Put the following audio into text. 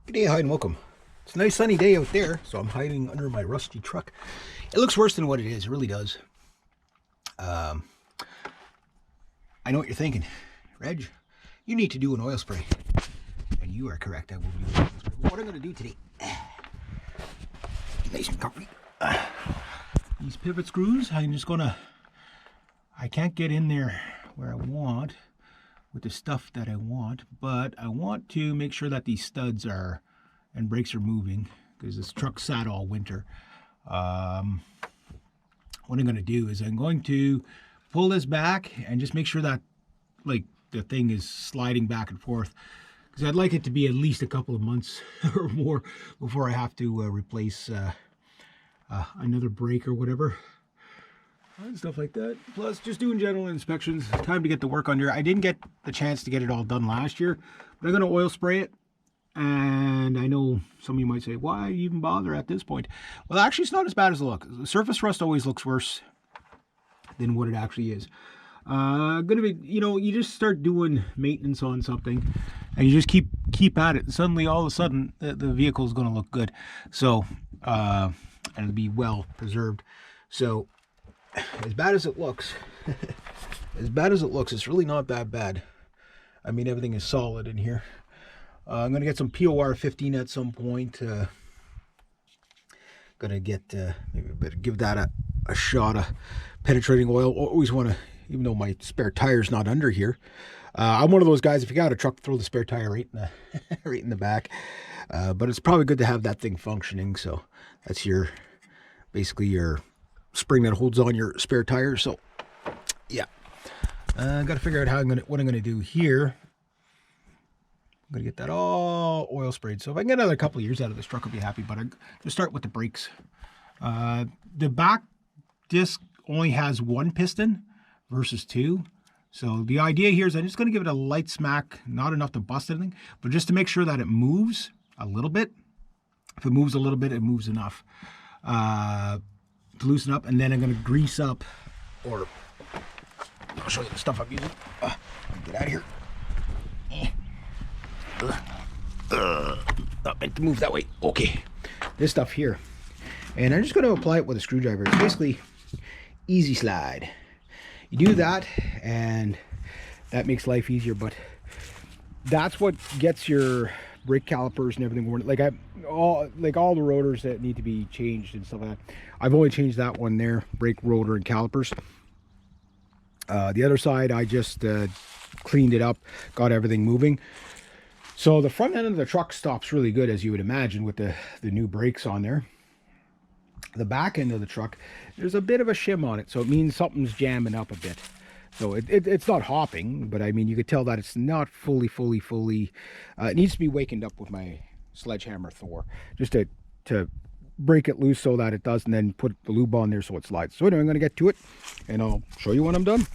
Good day, hi, and welcome. It's a nice sunny day out there, so I'm hiding under my rusty truck. It looks worse than what it is, it really does. I know what you're thinking. Reg, you need to do an oil spray. And you are correct, I will do an oil spray. But what I'm going to do today, nice and comfy. These pivot screws, I'm just going to, I can't get in there where I want with the stuff that I want, but I want to make sure that these studs are and brakes are moving because this truck sat all winter. What I'm going to do is I'm going to pull this back and just make sure that like the thing is sliding back and forth, because I'd like it to be at least a couple of months or more before I have to replace another brake or whatever. And stuff like that. Plus, just doing general inspections. Time to get the work under. I didn't get the chance to get it all done last year, but I'm going to oil spray it. And I know some of you might say, why even bother at this point? Well, actually, it's not as bad as it looks. The surface rust always looks worse than what it actually is. Gonna be, you just start doing maintenance on something, and you just keep at it. And suddenly, all of a sudden, the vehicle is going to look good. So, and it'll be well preserved. So, as bad as it looks, it's really not that bad. I mean, everything is solid in here. I'm going to get some POR 15 at some point. Going to get, maybe I better give that a shot of penetrating oil. Always want to, even though my spare tire's not under here. I'm one of those guys, if you got a truck, throw the spare tire right in the, right in the back. But it's probably good to have that thing functioning. So that's basically your spring that holds on your spare tire. So yeah, I got to figure out what I'm gonna do here. I'm gonna get that all oil sprayed. So if I can get another couple of years out of this truck, I'll be happy. But I'm gonna start with the brakes. The back disc only has one piston versus two. So the idea here is I'm just gonna give it a light smack, not enough to bust anything, but just to make sure that it moves a little bit. If it moves a little bit, it moves enough. To loosen up, and then I'm going to grease up, or I'll show you the stuff I'm using. Get out of here. Not meant to move that way. Okay, this stuff here, and I'm just going to apply it with a screwdriver. It's basically easy slide. You do that, and that makes life easier. But that's what gets your brake calipers and everything worn. Like all the rotors that need to be changed and stuff like that. I've only changed that one there, brake rotor and calipers. The other side, I just cleaned it up, got everything moving. So the front end of the truck stops really good, as you would imagine, with the new brakes on there. The back end of the truck, there's a bit of a shim on it, so it means something's jamming up a bit. So it's not hopping, but I mean, you could tell that it's not fully, it needs to be wakened up with my sledgehammer Thor, just to break it loose so that it does, and then put the lube on there so it slides. So anyway, I'm going to get to it, and I'll show you when I'm done.